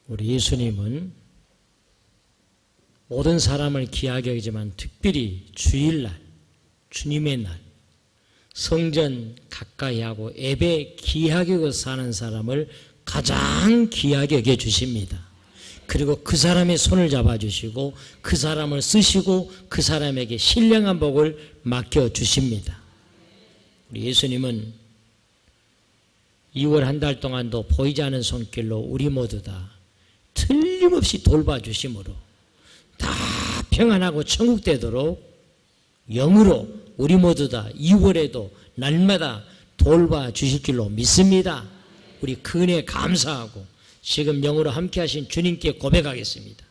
우리 예수님은 모든 사람을 귀하게 여기지만 특별히 주일날, 주님의 날, 성전 가까이 하고 예배 귀하게 여겨 사는 사람을 가장 귀하게 여겨 주십니다. 그리고 그 사람의 손을 잡아주시고 그 사람을 쓰시고 그 사람에게 신령한 복을 맡겨주십니다. 우리 예수님은 2월 한 달 동안도 보이지 않은 손길로 우리 모두 다 틀림없이 돌봐주심으로 다 평안하고 천국 되도록 영으로 우리 모두 다 2월에도 날마다 돌봐주실 줄로 믿습니다. 우리 그 은혜에 감사하고 지금 영으로 함께 하신 주님께 고백하겠습니다.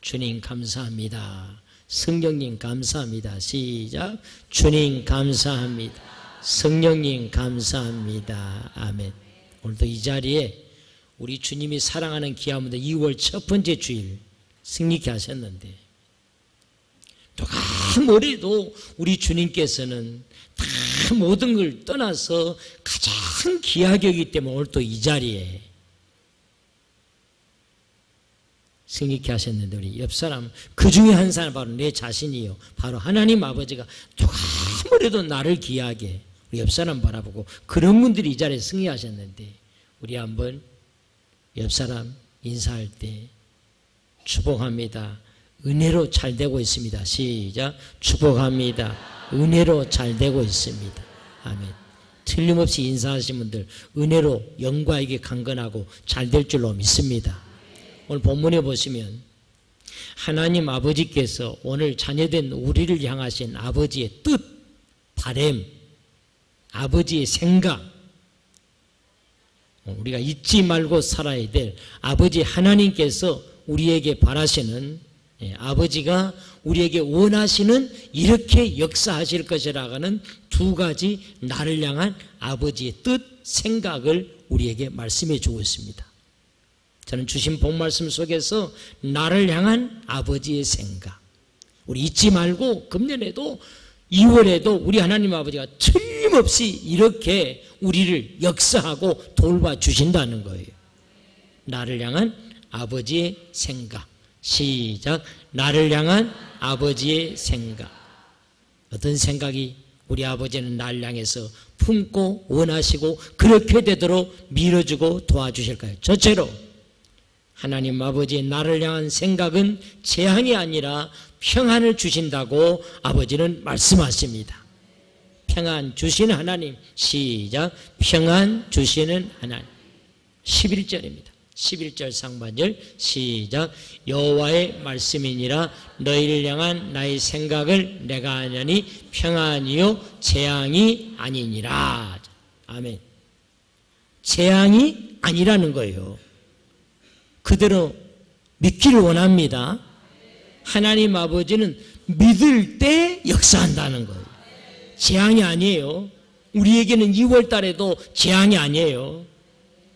주님 감사합니다. 성령님 감사합니다. 시작. 주님 감사합니다. 성령님 감사합니다. 아멘. 오늘도 이 자리에 우리 주님이 사랑하는 귀한 분들 2월 첫 번째 주일 승리케 하셨는데 또 아무래도 우리 주님께서는 다 모든 걸 떠나서 가장 귀하게 여기기 때문에 오늘 또 이 자리에 승리케 하셨는데 우리 옆사람 그 중에 한 사람 바로 내 자신이요. 바로 하나님 아버지가 또 아무래도 나를 귀하게 우리 옆사람 바라보고 그런 분들이 이 자리에 승리하셨는데 우리 한번 옆사람 인사할 때 축복합니다. 은혜로 잘 되고 있습니다. 시작. 축복합니다. 은혜로 잘 되고 있습니다. 아멘. 틀림없이 인사하신 분들 은혜로 영광에게 강건하고 잘 될 줄로 믿습니다. 오늘 본문에 보시면 하나님 아버지께서 오늘 자녀된 우리를 향하신 아버지의 뜻, 바램, 아버지의 생각, 우리가 잊지 말고 살아야 될 아버지 하나님께서 우리에게 바라시는 아버지가 우리에게 원하시는 이렇게 역사하실 것이라고 하는 두 가지 나를 향한 아버지의 뜻, 생각을 우리에게 말씀해 주고 있습니다. 저는 주신 복 말씀 속에서 나를 향한 아버지의 생각 우리 잊지 말고 금년에도 2월에도 우리 하나님 아버지가 틀림없이 이렇게 우리를 역사하고 돌봐주신다는 거예요. 나를 향한 아버지의 생각. 시작. 나를 향한 아버지의 생각. 어떤 생각이 우리 아버지는 나를 향해서 품고 원하시고 그렇게 되도록 밀어주고 도와주실까요? 첫째로 하나님 아버지의 나를 향한 생각은 재앙이 아니라 평안을 주신다고 아버지는 말씀하십니다. 평안 주시는 하나님. 시작. 평안 주시는 하나님. 11절입니다. 11절 상반절 시작. 여호와의 말씀이니라 너희를 향한 나의 생각을 내가 아냐니 평안이요 재앙이 아니니라. 아멘. 재앙이 아니라는 거예요. 그대로 믿기를 원합니다. 하나님 아버지는 믿을 때 역사한다는 거예요. 재앙이 아니에요. 우리에게는 2월 달에도 재앙이 아니에요.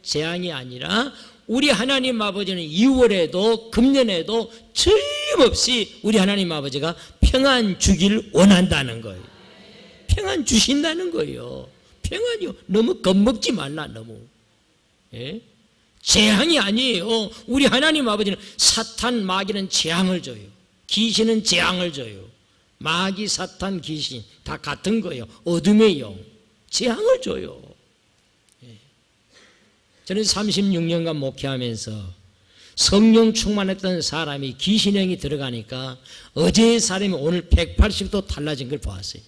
재앙이 아니라 우리 하나님 아버지는 2월에도 금년에도 틀림없이 우리 하나님 아버지가 평안 주기를 원한다는 거예요. 평안 주신다는 거예요. 평안이요. 너무 겁먹지 말라 너무. 예? 재앙이 아니에요. 우리 하나님 아버지는 사탄 마귀는 재앙을 줘요. 귀신은 재앙을 줘요. 마귀 사탄 귀신 다 같은 거예요. 어둠의 영 재앙을 줘요. 저는 36년간 목회하면서 성령 충만했던 사람이 귀신형이 들어가니까 어제의 사람이 오늘 180도 달라진 걸 보았어요.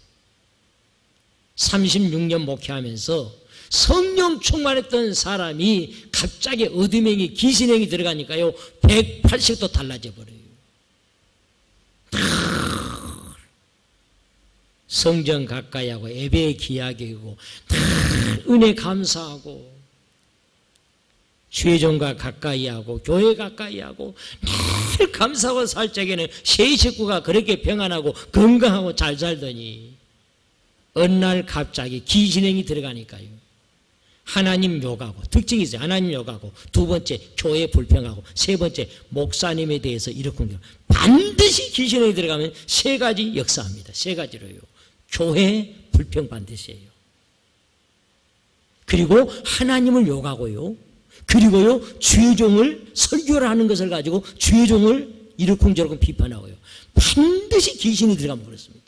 36년 목회하면서 성령 충만했던 사람이 갑자기 어둠행이 귀신행이 들어가니까요 180도 달라져 버려요. 성전 가까이 하고 예배에 귀하게 하고 은혜 감사하고 주의종과 가까이 하고 교회 가까이 하고 늘 감사하고 살 적에는 새 식구가 그렇게 평안하고 건강하고 잘 살더니 어느 날 갑자기 귀신행이 들어가니까요 하나님 욕하고 특징이 있어요. 하나님 욕하고 두 번째 교회 불평하고 세 번째 목사님에 대해서 이렇게 반드시 귀신행이 들어가면 세 가지 역사합니다. 세 가지로요. 교회 불평 반드시 해요. 그리고 하나님을 욕하고요. 그리고요, 주의 종을 설교를 하는 것을 가지고 주의 종을 이러쿵저러쿵 비판하고요. 반드시 귀신이 들어가면 그렇습니다.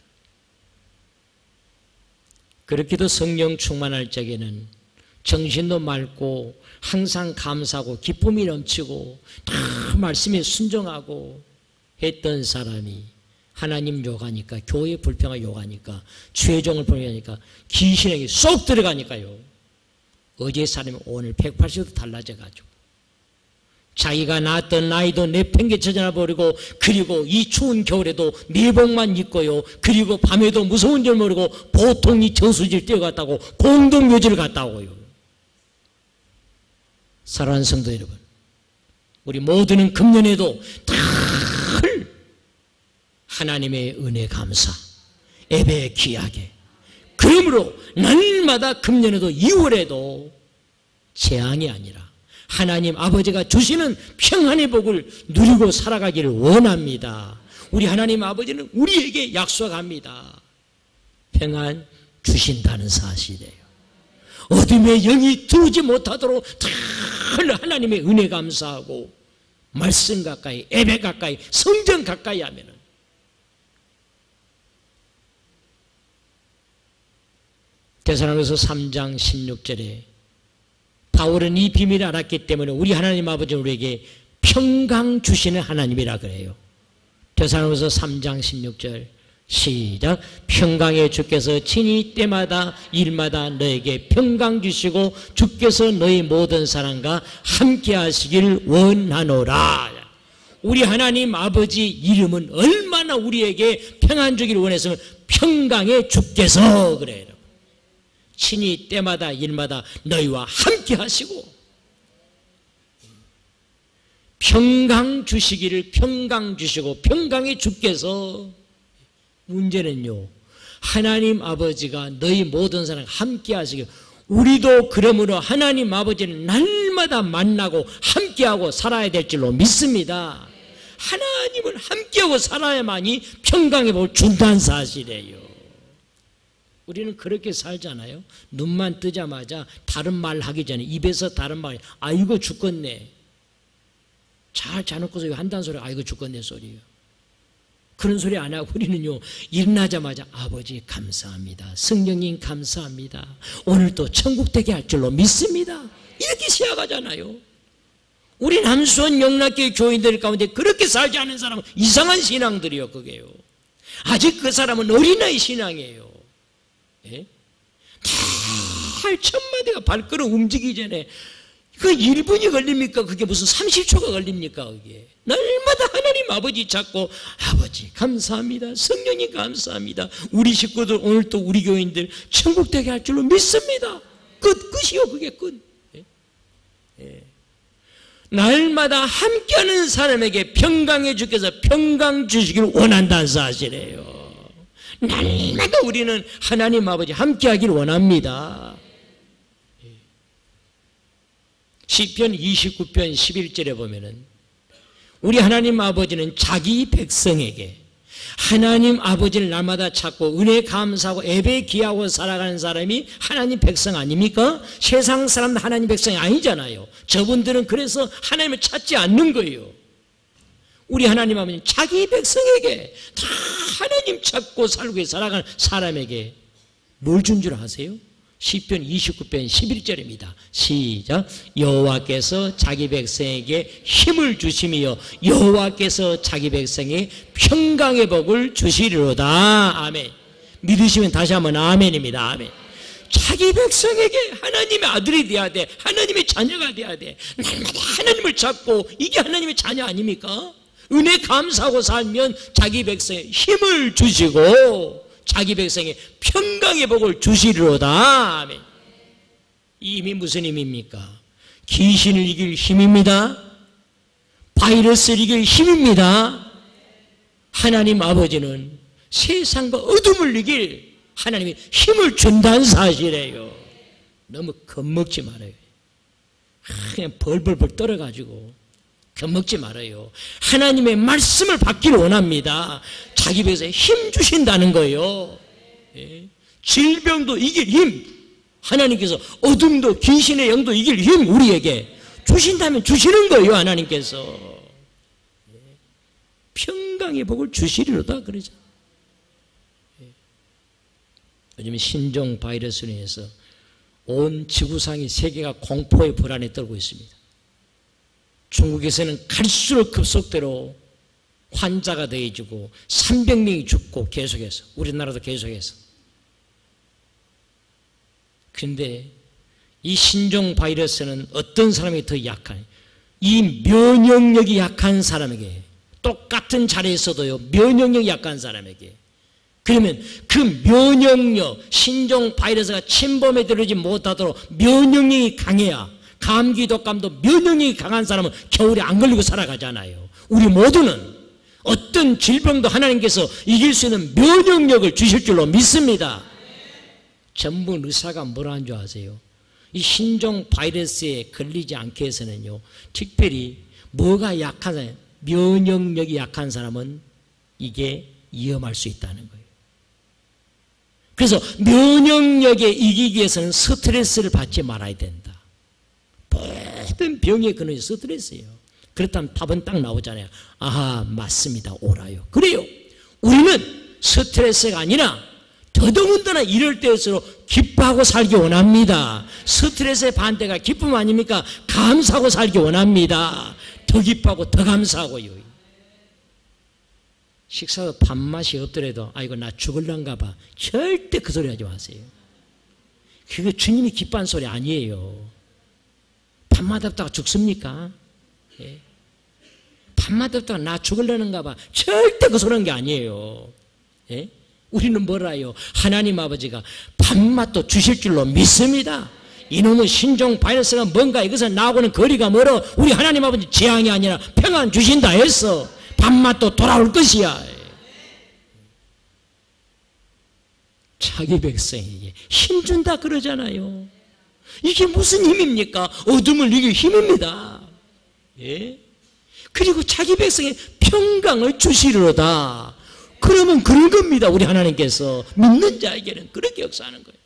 그렇게도 성령 충만할 적에는 정신도 맑고 항상 감사하고 기쁨이 넘치고 다 말씀에 순종하고 했던 사람이 하나님 욕하니까, 교회 불평을 욕하니까, 주의 종을 불평하니까 귀신에게 쏙 들어가니까요, 어제 사람이 오늘 180도 달라져가지고 자기가 낳았던 나이도 내팽개쳐져 버리고, 그리고 이 추운 겨울에도 내복만 입고요, 그리고 밤에도 무서운 줄 모르고 보통 이 저수지를 뛰어갔다고 공동묘지를 갔다 오고요. 사랑하는 성도 여러분, 우리 모두는 금년에도 늘 하나님의 은혜 감사, 예배 귀하게, 그러므로 날마다 금년에도 2월에도 재앙이 아니라 하나님 아버지가 주시는 평안의 복을 누리고 살아가기를 원합니다. 우리 하나님 아버지는 우리에게 약속합니다. 평안 주신다는 사실이에요. 어둠의 영이 들어오지 못하도록 늘 하나님의 은혜 감사하고 말씀 가까이, 예배 가까이, 성전 가까이 하면은 데살로니가서 3장 16절에 바울은 이 비밀을 알았기 때문에 우리 하나님 아버지는 우리에게 평강 주시는 하나님이라 그래요. 데살로니가서 3장 16절 시작. 평강의 주께서 친히 때마다 일마다 너에게 평강 주시고 주께서 너희 모든 사람과 함께 하시길 원하노라. 우리 하나님 아버지 이름은 얼마나 우리에게 평안 주기를 원했으면 평강의 주께서 그래요. 친히 때마다 일마다 너희와 함께 하시고 평강 주시기를 평강 주시고 평강의 주께서, 문제는요, 하나님 아버지가 너희 모든 사람 함께 하시길, 우리도 그러므로 하나님 아버지는 날마다 만나고 함께하고 살아야 될 줄로 믿습니다. 하나님을 함께하고 살아야만이 평강의 복을 준다는 사실이에요. 우리는 그렇게 살잖아요. 눈만 뜨자마자 다른 말 하기 전에 입에서 다른 말, 아이고 죽겠네, 잘 자놓고서 한다는 소리, 아이고 죽겠네 소리예요. 그런 소리 안 하고 우리는요, 일어나자마자 아버지 감사합니다, 성령님 감사합니다, 오늘 또 천국 되게 할 줄로 믿습니다, 이렇게 시작하잖아요. 우리 남수원 영락교회 교인들 가운데 그렇게 살지 않은 사람은 이상한 신앙들이요, 그게요. 아직 그 사람은 어린아이 신앙이에요. 예? 다 천마디가 발걸음 움직이기 전에 그 1분이 걸립니까? 그게 무슨 30초가 걸립니까? 그게 날마다 하나님 아버지 찾고, 아버지 감사합니다, 성령님 감사합니다, 우리 식구들 오늘 또 우리 교인들 천국 되게 할 줄로 믿습니다. 끝이요, 그게 끝. 예? 예. 날마다 함께하는 사람에게 평강의 주께서 평강 주시기를 원한다는 사실이에요. 날마다 우리는 하나님 아버지 함께하기를 원합니다. 시편 29편 11절에 보면은 우리 하나님 아버지는 자기 백성에게, 하나님 아버지를 날마다 찾고 은혜 감사하고 예배 기하고 살아가는 사람이 하나님 백성 아닙니까? 세상 사람들 하나님 백성이 아니잖아요. 저분들은 그래서 하나님을 찾지 않는 거예요. 우리 하나님 아버지는 자기 백성에게, 다 하나님 찾고 살고 살아가는 사람에게 뭘 준 줄 아세요? 시편 29편 11절입니다. 시작. 여호와께서 자기 백성에게 힘을 주심이요 여호와께서 자기 백성에게 평강의 복을 주시리로다. 아멘. 믿으시면 다시 한번 아멘입니다. 아멘. 자기 백성에게 하나님의 아들이 돼야 돼, 하나님의 자녀가 돼야 돼. 날마다 하나님을 찾고, 이게 하나님의 자녀 아닙니까? 은혜 감사하고 살면 자기 백성에 힘을 주시고 자기 백성에 평강의 복을 주시리로다. 아멘. 이 힘이 무슨 힘입니까? 귀신을 이길 힘입니다. 바이러스를 이길 힘입니다. 하나님 아버지는 세상과 어둠을 이길 하나님이 힘을 준다는 사실이에요. 너무 겁먹지 말아요. 그냥 벌벌벌 떨어가지고 겁먹지 말아요. 하나님의 말씀을 받기를 원합니다. 자기 배에서 힘 주신다는 거예요. 예. 질병도 이길 힘, 하나님께서 어둠도 귀신의 영도 이길 힘 우리에게 주신다면 주시는 거예요. 하나님께서 평강의 복을 주시리로다 그러죠. 요즘 신종 바이러스로 인해서 온 지구상이 세계가 공포의 불안에 떨고 있습니다. 중국에서는 갈수록 급속대로 환자가 더해지고 300명이 죽고 계속해서, 우리나라도 계속해서. 그런데 이 신종 바이러스는 어떤 사람이 더 약한, 이 면역력이 약한 사람에게, 똑같은 자리에서도요 면역력이 약한 사람에게, 그러면 그 면역력, 신종 바이러스가 침범에 들어오지 못하도록 면역력이 강해야, 감기 독감도 면역력이 강한 사람은 겨울에 안 걸리고 살아가잖아요. 우리 모두는 어떤 질병도 하나님께서 이길 수 있는 면역력을 주실 줄로 믿습니다. 전문 의사가 뭐라는 줄 아세요? 이 신종 바이러스에 걸리지 않게 해서는요, 특별히 뭐가 약한 사람, 면역력이 약한 사람은 이게 위험할 수 있다는 거예요. 그래서 면역력에 이기기 위해서는 스트레스를 받지 말아야 된다. 모든 병의 근원이 스트레스예요. 그렇다면 답은 딱 나오잖아요. 아하, 맞습니다. 옳아요. 그래요. 우리는 스트레스가 아니라 더더군다나 이럴 때일수록 기뻐하고 살기 원합니다. 스트레스의 반대가 기쁨 아닙니까? 감사하고 살기 원합니다. 더 기뻐하고 더 감사하고요. 식사도 밥맛이 없더라도 아이고 나 죽을란가 봐. 절대 그 소리 하지 마세요. 그게 주님이 기뻐하는 소리 아니에요. 밥맛 없다가 죽습니까? 예. 밥맛 없다가 나 죽을라는가 봐. 절대 그 소리 하는 게 아니에요. 예? 우리는 뭐라요? 하나님 아버지가 밥맛도 주실 줄로 믿습니다. 이놈의 신종 바이러스가 뭔가 이것은 나하고는 거리가 멀어. 우리 하나님 아버지 재앙이 아니라 평안 주신다 했어. 밥맛도 돌아올 것이야. 자기 백성에게 힘준다 그러잖아요. 이게 무슨 힘입니까? 어둠을 이길 힘입니다. 예? 그리고 자기 백성에 평강을 주시리로다. 그러면 그런 겁니다. 우리 하나님께서 믿는 자에게는 그렇게 역사하는 거예요.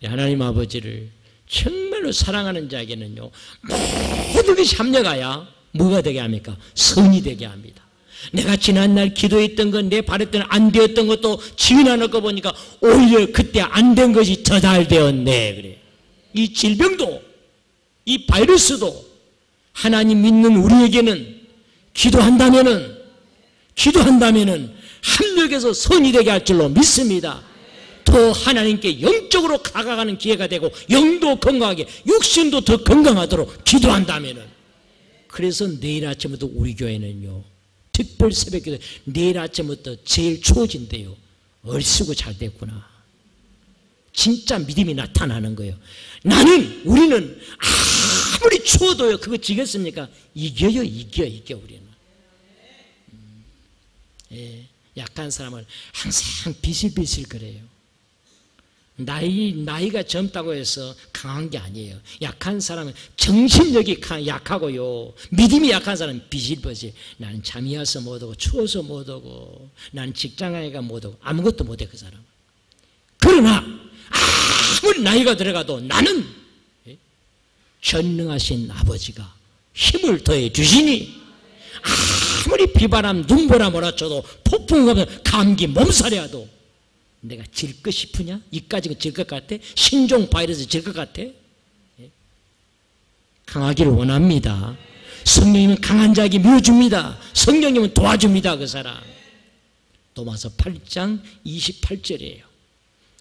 하나님 아버지를 정말로 사랑하는 자에게는요, 모든 것이 합력하여 뭐가 되게 합니까? 선이 되게 합니다. 내가 지난날 기도했던 것, 내 바랬던 안 되었던 것도 지나는 거 보니까 오히려 그때 안 된 것이 더 잘 되었네. 그래. 이 질병도, 이 바이러스도 하나님 믿는 우리에게는 기도한다면은 합력해서 선이 되게 할 줄로 믿습니다. 더 하나님께 영적으로 다가가는 기회가 되고 영도 건강하게 육신도 더 건강하도록 기도한다면은, 그래서 내일 아침부터 우리 교회는요 특별 새벽기도 내일 아침부터 제일 추워진대요. 얼씨구 잘 됐구나. 진짜 믿음이 나타나는 거예요. 우리는 아무리 추워도요 그거 지겠습니까? 이겨요. 우리는. 예, 약한 사람을 항상 비실비실 거려요. 나이가 젊다고 해서 강한 게 아니에요. 약한 사람은 정신력이 약하고요, 믿음이 약한 사람은 비실비실. 나는 잠이 와서 못하고 추워서 못하고 나는 직장가니까 못하고 아무것도 못해 그 사람은. 그러나 아무리 나이가 들어가도 나는 전능하신 아버지가 힘을 더해 주시니 아무리 비바람 눈보라 몰아쳐도 폭풍 가면 감기 몸살이라도 내가 질 것 싶으냐? 이까지는 질 것 같아? 신종 바이러스 질 것 같아? 강하기를 원합니다. 성령님은 강한 자에게 밀어줍니다. 성령님은 도와줍니다. 그 사람. 로마서 8장 28절이에요.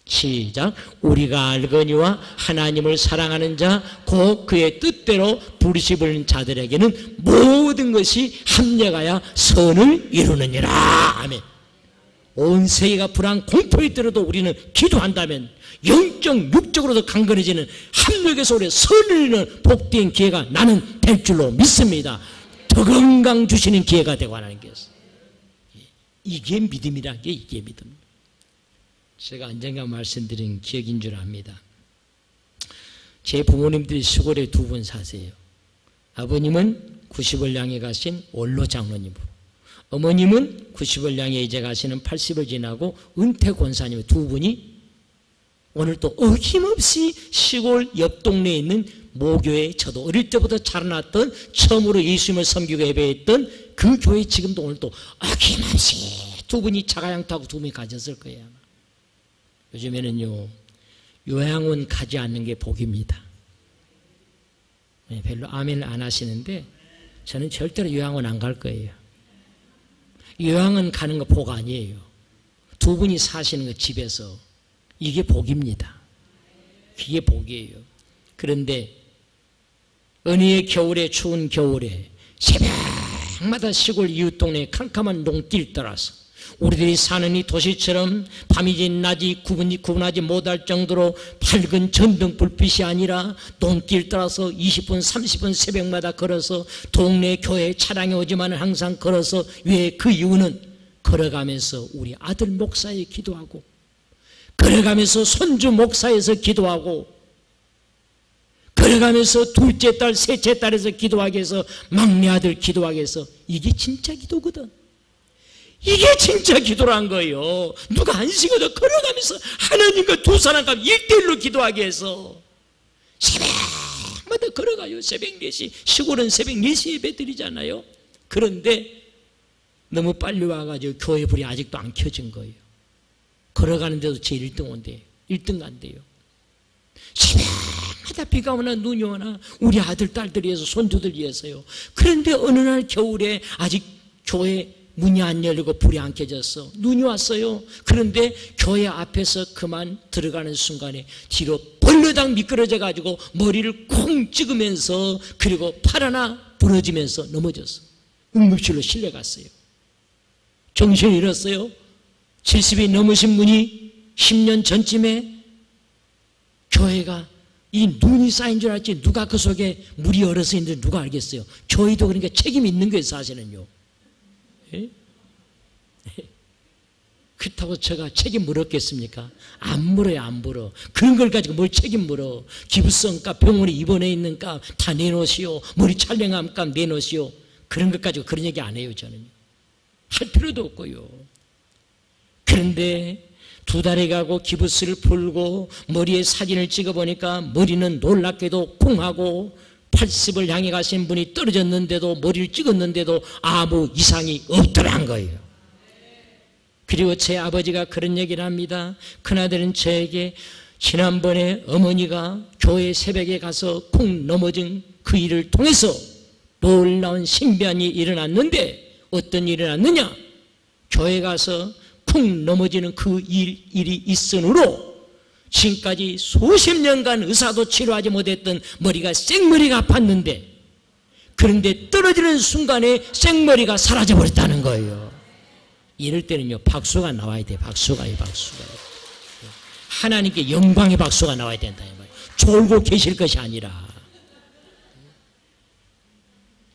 시작. 우리가 알거니와 하나님을 사랑하는 자 곧 그의 뜻대로 부르심을 자들에게는 모든 것이 합력하여 선을 이루느니라. 아멘. 온 세계가 불안 공포에 들어도 우리는 기도한다면 영적 육적으로도 강건해지는 합력에서 우리의 선을 이루는 복된 기회가 나는 될 줄로 믿습니다. 더 건강 주시는 기회가 되고 하나님께서. 이게 믿음이란 게 이게 믿음. 제가 언젠가 말씀드린 기억인 줄 압니다. 제 부모님들이 시골에 두 분 사세요. 아버님은 90을 향해 가신 원로 장로님으로, 어머님은 90을 향해 이제 가시는 80을 지나고 은퇴 권사님, 두 분이 오늘 또 어김없이 시골 옆 동네에 있는 모교에 저도 어릴 때부터 자라났던 처음으로 예수님을 섬기고 예배했던 그 교회 지금도 오늘 또 어김없이 두 분이 자가양 타고 두 분이 가졌을 거예요. 요즘에는요 요양원 가지 않는 게 복입니다. 별로 아멘을 안 하시는데 저는 절대로 요양원 안 갈 거예요. 요양원 가는 거 복 아니에요. 두 분이 사시는 거 집에서 이게 복입니다. 이게 복이에요. 그런데 은희의 겨울에 추운 겨울에 새벽마다 시골 이웃 동네 캄캄한 농길 따라서 우리들이 사는 이 도시처럼 밤이지 낮이 구분하지 못할 정도로 밝은 전등 불빛이 아니라 논길 따라서 20분 30분 새벽마다 걸어서 동네 교회 차량이 오지만 항상 걸어서 왜 그 이유는 걸어가면서 우리 아들 목사에 기도하고 걸어가면서 손주 목사에서 기도하고 걸어가면서 둘째 딸 셋째 딸에서 기도하게 해서 막내 아들 기도하게 해서 이게 진짜 기도거든. 이게 진짜 기도란 거예요. 누가 안식어도 걸어가면서 하나님과 두 사람과 1대1로 기도하게 해서 새벽마다 걸어가요. 새벽 4시 시골은 새벽 4시에 예배 드리잖아요. 그런데 너무 빨리 와가지고 교회 불이 아직도 안 켜진 거예요. 걸어가는데도 제 1등 온대요. 1등 간대요. 새벽마다 비가 오나 눈이 오나 우리 아들 딸들이 위해서 손주들 위해서요. 그런데 어느 날 겨울에 아직 교회 문이 안 열리고 불이 안 켜졌어. 눈이 왔어요. 그런데 교회 앞에서 그만 들어가는 순간에 뒤로 벌러당 미끄러져 가지고 머리를 콩 찍으면서 그리고 팔 하나 부러지면서 넘어졌어. 응급실로 실려갔어요. 정신을 잃었어요. 70이 넘으신 분이 10년 전쯤에 교회가 이 눈이 쌓인 줄 알았지 누가 그 속에 물이 얼어서 있는지 누가 알겠어요. 교회도 그러니까 책임이 있는 거예요. 사실은요. 예? 그렇다고 제가 책임 물었겠습니까? 안 물어요. 안 물어. 그런 걸 가지고 뭘 책임 물어. 기부성값 병원에 입원해 있는 값 다 내놓으시오. 머리 촬영한 값 내놓으시오. 그런 것 가지고 그런 얘기 안 해요. 저는 할 필요도 없고요. 그런데 2달이 가고 기부스를 풀고 머리에 사진을 찍어보니까 머리는 놀랍게도 콩하고 80을 향해 가신 분이 떨어졌는데도 머리를 찍었는데도 아무 이상이 없더란 거예요. 그리고 제 아버지가 그런 얘기를 합니다. 큰아들은 저에게 지난번에 어머니가 교회 새벽에 가서 콩 넘어진 그 일을 통해서 놀라운 신비한 일이 일어났는데 어떤 일이 일어났느냐? 교회 가서 쿵 넘어지는 그 일이 있으므로 지금까지 수십 년간 의사도 치료하지 못했던 머리가 생머리가 아팠는데 그런데 떨어지는 순간에 생머리가 사라져버렸다는 거예요. 이럴 때는요 박수가 나와야 돼요. 박수가. 하나님께 영광의 박수가 나와야 된다. 졸고 계실 것이 아니라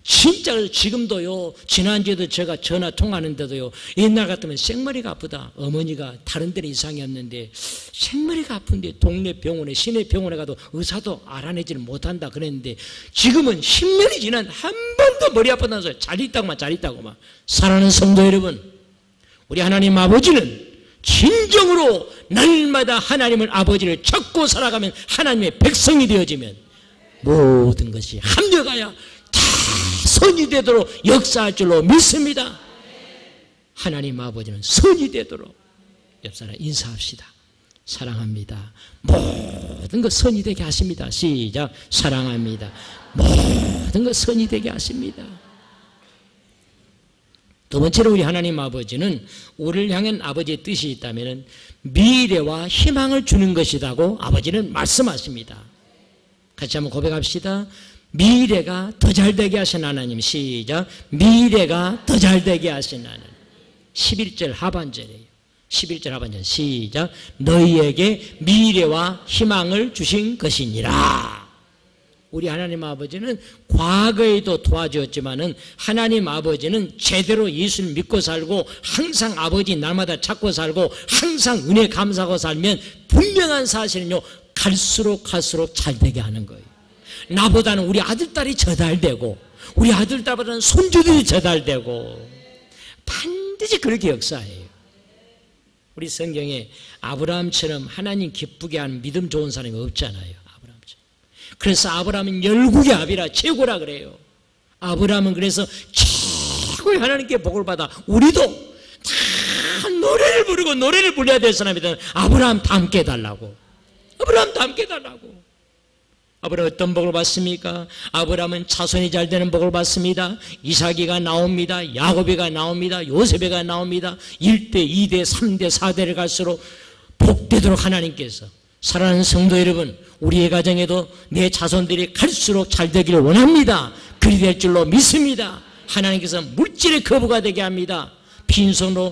진짜 지금도요 지난주에도 제가 전화 통화하는데도요 옛날 같으면 생머리가 아프다. 어머니가 다른 데는 이상이 없는데 생머리가 아픈데 동네 병원에 시내 병원에 가도 의사도 알아내지를 못한다 그랬는데 지금은 10년이 지난 한 번도 머리 아프다는 소리 잘 있다고만 사랑하는 성도 여러분, 우리 하나님 아버지는 진정으로 날마다 하나님을 아버지를 찾고 살아가면 하나님의 백성이 되어지면 모든 것이 합력하여 다 선이 되도록 역사할 줄로 믿습니다. 하나님 아버지는 선이 되도록 옆사람 인사합시다. 사랑합니다. 모든 것 선이 되게 하십니다. 시작. 사랑합니다. 모든 것 선이 되게 하십니다. 두 번째로 우리 하나님 아버지는 우리를 향한 아버지의 뜻이 있다면 미래와 희망을 주는 것이라고 아버지는 말씀하십니다. 같이 한번 고백합시다. 미래가 더 잘되게 하신 하나님. 시작. 미래가 더 잘되게 하신 하나님. 11절 하반절이에요. 11절 하반절 시작. 너희에게 미래와 희망을 주신 것이니라. 우리 하나님 아버지는 과거에도 도와주었지만은 하나님 아버지는 제대로 예수를 믿고 살고 항상 아버지 날마다 찾고 살고 항상 은혜 감사하고 살면 분명한 사실은요 갈수록 잘되게 하는 거예요. 나보다는 우리 아들딸이 저달되고 우리 아들딸보다는 손주들이 저달되고 반드시 그렇게 역사해요. 11절 하반절 시작. 너희에게 미래와 희망을 주신 것이니라. 우리 하나님 아버지는 과거에도 도와주었지만은 하나님 아버지는 제대로 예수를 믿고 살고 항상 아버지 날마다 찾고 살고 항상 은혜 감사하고 살면 분명한 사실은요 갈수록 잘되게 하는 거예요. 나보다는 우리 아들딸이 저달되고 우리 아들딸보다는 손주들이 저달되고 우리 성경에 아브라함처럼 하나님 기쁘게 하는 믿음 좋은 사람이 없잖아요. 아브라함처럼. 그래서 아브라함은 열국의 아비라 최고라 그래요. 아브라함은 그래서 최고의 하나님께 복을 받아. 우리도 다 노래를 부르고 노래를 불러야 될 사람이든 아브라함 다 함께 해달라고. 아브라함 다 함께 해달라고. 아브라함 어떤 복을 받습니까? 아브라함은 자손이 잘 되는 복을 받습니다. 이삭이가 나옵니다. 야곱이가 나옵니다. 요셉이가 나옵니다. 1대, 2대, 3대, 4대를 갈수록 복되도록 하나님께서. 사랑하는 성도 여러분, 우리의 가정에도 내 자손들이 갈수록 잘 되기를 원합니다. 그리 될 줄로 믿습니다. 하나님께서 물질의 거부가 되게 합니다. 빈손으로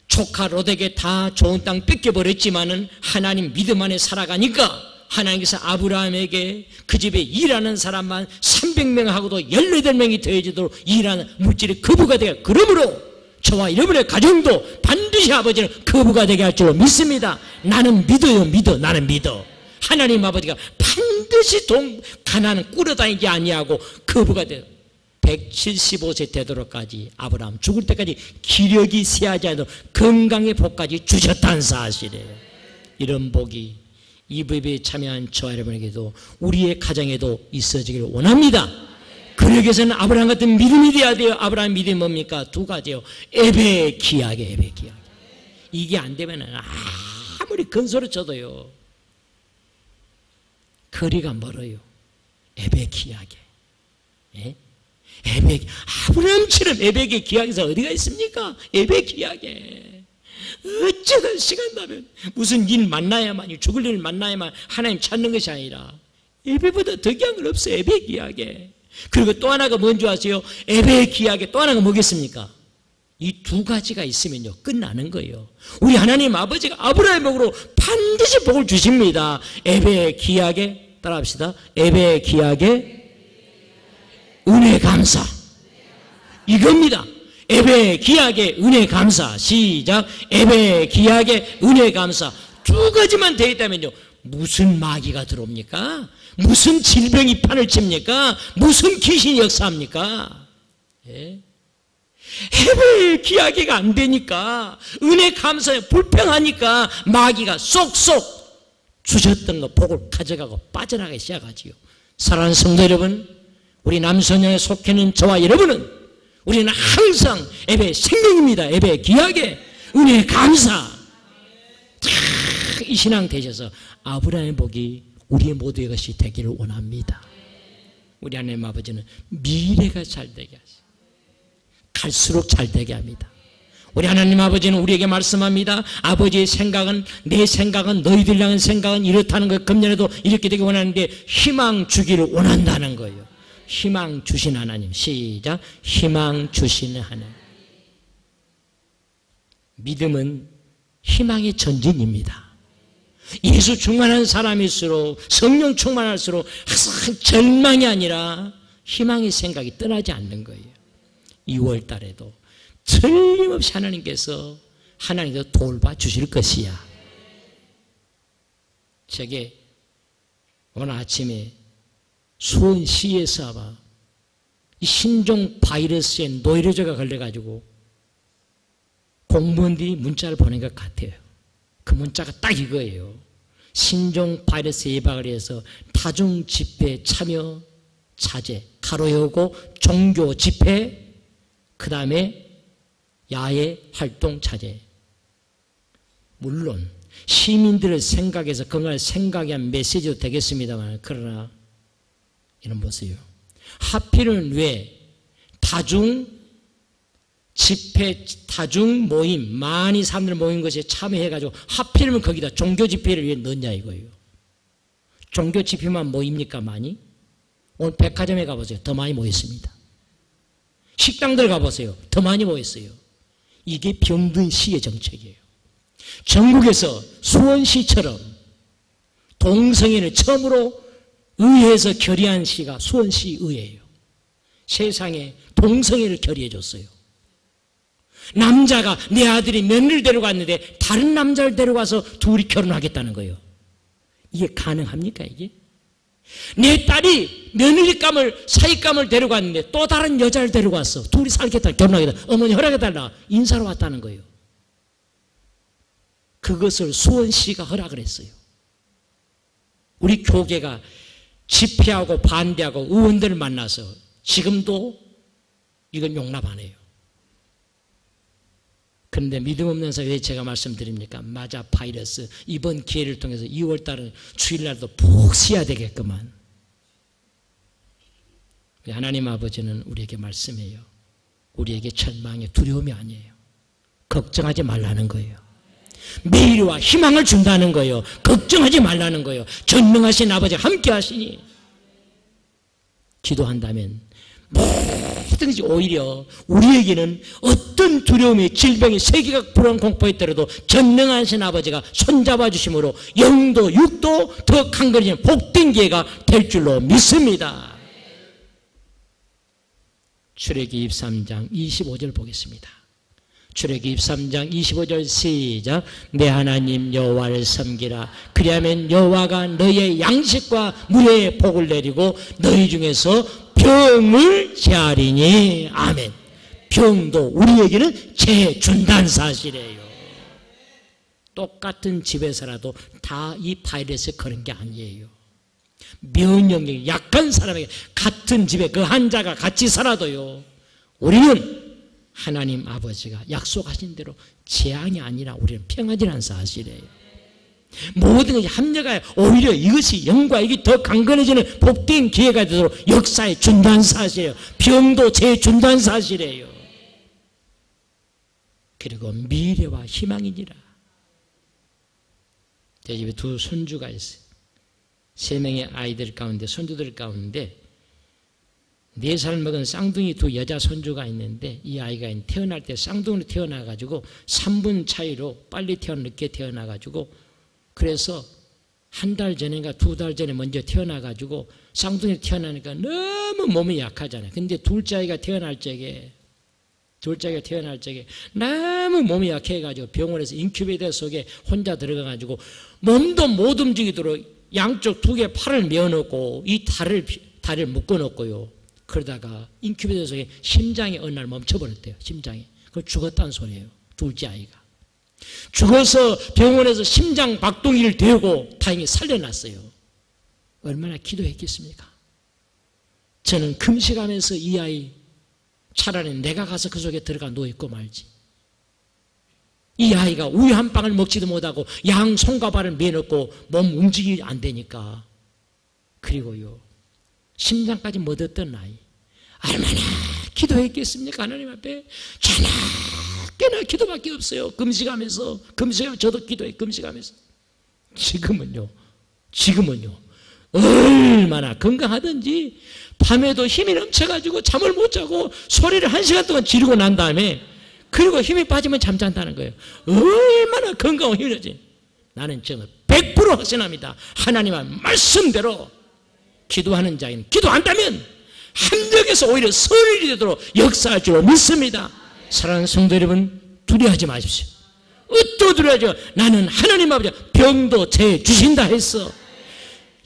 조카 롯에게 다 좋은 땅 뺏겨버렸지만은 하나님 믿음 안에 살아가니까 하나님께서 아브라함에게 그 집에 일하는 사람만 300명 하고도 18명이 더해지도록 일하는 물질의 거부가 되게. 그러므로 저와 여러분의 가정도 반드시 아버지는 거부가 되게 할 줄로 믿습니다. 나는 믿어요. 믿어. 나는 믿어. 하나님 아버지가 반드시 가난은 꾸려다니지 아니하고 거부가 돼요. 175세 되도록까지 아브라함 죽을 때까지 기력이 쇠하지 않도록 건강의 복까지 주셨다는 사실이에요. 이런 복이 이 법에 참여한 저와 여러분에게도 우리의 가정에도 있어지기를 원합니다. 그러기 위해서는 아브라함 같은 믿음이 돼야 돼요. 아브라함 믿음이 뭡니까? 두 가지요. 예배 기하게, 예배 기하게. 이게 안 되면 아무리 큰 소리 쳐도요, 거리가 멀어요. 예배 기하게. 예? 예배, 아브라함처럼 예배에 기하게서 어디가 있습니까? 예배 기하게. 어쩌다 시간 나면 무슨 일 만나야만, 죽을 일 만나야만 하나님 찾는 것이 아니라 예배보다 더 귀한 건 없어요. 예배 귀하게. 그리고 또 하나가 뭔지 아세요? 예배 귀하게 또 하나가 뭐겠습니까? 이 두 가지가 있으면요 끝나는 거예요. 우리 하나님 아버지가 아브라함의 복으로 반드시 복을 주십니다. 예배 귀하게, 따라합시다. 예배 귀하게 은혜 감사, 이겁니다. 예배 기하게 은혜 감사. 시작. 예배 기하게 은혜 감사. 두 가지만 되어 있다면요 무슨 마귀가 들어옵니까? 무슨 질병이 판을 칩니까? 무슨 귀신이 역사합니까? 예? 예배 기하게가 안 되니까, 은혜 감사에 불평하니까 마귀가 쏙쏙 주셨던 거 복을 가져가고 빠져나가기 시작하지요. 사랑하는 성도 여러분, 우리 남성령에 속해 있는 저와 여러분은 우리는 항상 예배 생명입니다. 예배 귀하게 은혜 감사. 이 신앙 되셔서 아브라함의 복이 우리의 모두의 것이 되기를 원합니다. 우리 하나님 아버지는 미래가 잘 되게 하시고 갈수록 잘 되게 합니다. 우리 하나님 아버지는 우리에게 말씀합니다. 아버지의 생각은, 내 생각은, 너희들 향한 생각은 이렇다는 것, 금년에도 이렇게 되기 원하는데 희망 주기를 원한다는 거예요. 희망 주신 하나님. 시작. 희망 주시는 하나님. 믿음은 희망의 전진입니다. 예수 충만한 사람일수록, 성령 충만할수록 항상 절망이 아니라 희망의 생각이 떠나지 않는 거예요. 2월 달에도 틀림없이 하나님께서 돌봐주실 것이야. 제게 오늘 아침에 수원시에서 아마 이 신종 바이러스에 노이로제가 걸려가지고 공무원들이 문자를 보낸 것 같아요. 그 문자가 딱 이거예요. 신종 바이러스 예방을 위해서 다중 집회 참여 자제, 가로 열고 종교 집회, 그 다음에 야외 활동 자제. 물론 시민들을 생각해서 그날 생각이 한 메시지도 되겠습니다만, 그러나 이런 보세요. 하필은 왜 다중 집회, 다중 모임, 많이 사람들 모인 것에 참여해가지고 하필이면 거기다 종교 집회를 왜 넣냐 이거예요. 종교 집회만 모입니까 많이? 오늘 백화점에 가보세요. 더 많이 모였습니다. 식당들 가보세요. 더 많이 모였어요. 이게 병든 시의 정책이에요. 전국에서 수원시처럼 동성애를 처음으로 의회에서 결의한 시가 수원시 의회예요. 세상에 동성애를 결의해줬어요. 남자가, 내 아들이 며느리를 데려갔는데 다른 남자를 데려가서 둘이 결혼하겠다는 거예요. 이게 가능합니까 이게? 내 딸이 며느리감을, 사위감을 데려갔는데 또 다른 여자를 데려갔어. 둘이 살겠다, 결혼하겠다. 어머니 허락해달라. 인사로 왔다는 거예요. 그것을 수원시가 허락을 했어요. 우리 교계가 집회하고 반대하고 의원들을 만나서 지금도 이건 용납 안 해요. 그런데 믿음 없는 사회 왜 제가 말씀드립니까? 맞아, 바이러스. 이번 기회를 통해서 2월달은 주일날도 푹 쉬어야 되겠구만. 하나님 아버지는 우리에게 말씀해요. 우리에게 절망의 두려움이 아니에요. 걱정하지 말라는 거예요. 미래와 희망을 준다는 거예요. 걱정하지 말라는 거예요. 전능하신 아버지가 함께 하시니 기도한다면 뭐든지 오히려 우리에게는 어떤 두려움이 질병이 세계가 불안 공포에 있더라도 전능하신 아버지가 손잡아 주심으로 영도 육도 더 강건해지는 복된 기회가 될 줄로 믿습니다. 출애굽기 23장 25절 보겠습니다. 출애굽기 23장 25절 시작. 내 하나님 여호와를 섬기라. 그리하면 여호와가 너희의 양식과 물의 복을 내리고 너희 중에서 병을 제하리니. 아멘. 병도 우리에게는 재준다는 사실이에요. 똑같은 집에서라도 다 이 바이러스에 걸은 게 아니에요. 면역력이 약한 사람에게 같은 집에 그 환자가 같이 살아도요, 우리는 하나님 아버지가 약속하신 대로 재앙이 아니라 우리는 평안이라는 사실이에요. 모든 것이 합력하여 오히려 이것이 영과 이게 더 강건해지는 복된 기회가 되도록 역사에 준다는 사실이에요. 병도 재준다는 사실이에요. 그리고 미래와 희망이니라. 제 집에 두 손주가 있어요. 3명의 아이들 가운데, 손주들 가운데 4살 먹은 쌍둥이 두 여자 손주가 있는데, 이 아이가 태어날 때 쌍둥이로 태어나가지고 3분 차이로 빨리 늦게 태어나가지고, 그래서 한 달 전인가 2달 전에 먼저 태어나가지고 쌍둥이로 태어나니까 너무 몸이 약하잖아요. 근데 둘째 아이가 태어날 적에 너무 몸이 약해가지고 병원에서 인큐베이터 속에 혼자 들어가가지고 몸도 못 움직이도록 양쪽 2개 팔을 메어놓고 이 다리를 묶어놓고요. 그러다가 인큐베이터 속에 심장이 어느 날 멈춰버렸대요. 심장이. 그걸 죽었다는 소리예요. 둘째 아이가. 죽어서 병원에서 심장 박동기를 대고 다행히 살려놨어요. 얼마나 기도했겠습니까? 저는 금식하면서 이 아이 차라리 내가 가서 그 속에 들어가 누워있고 말지. 이 아이가 우유 한 방울 먹지도 못하고 양 손과 발을 매놓고 몸 움직이지 안 되니까. 그리고요, 심장까지 멎었던 아이. 얼마나 기도했겠습니까? 하나님 앞에. 자나깨나 기도밖에 없어요. 금식하면서 저도 기도해. 금식하면서. 지금은요 얼마나 건강하든지 밤에도 힘이 넘쳐가지고 잠을 못 자고 소리를 1시간 동안 지르고 난 다음에, 그리고 힘이 빠지면 잠잔다는 거예요. 얼마나 건강하고 힘들지. 나는 정말 100% 확신합니다. 하나님의 말씀대로 기도하는 자에는 기도한다면 함정에서 오히려 선일이 되도록 역사할 줄로 믿습니다. 사랑하는 성도 여러분, 두려워하지 마십시오. 어떠 두려워하죠? 나는 하나님 아버지 병도 재주신다 했어.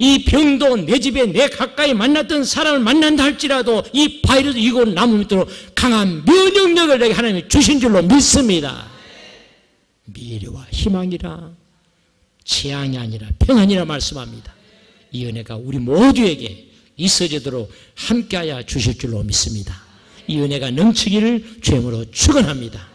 이 병도 내 집에 내 가까이 만났던 사람을 만난다 할지라도 이 바이러스 이고 남음도록 강한 면역력을 내게 하나님이 주신 줄로 믿습니다. 미래와 희망이라, 재앙이 아니라 평안이라 말씀합니다. 이 은혜가 우리 모두에게 있어지도록 함께하여 주실 줄로 믿습니다. 이 은혜가 넘치기를 주님으로 축원합니다.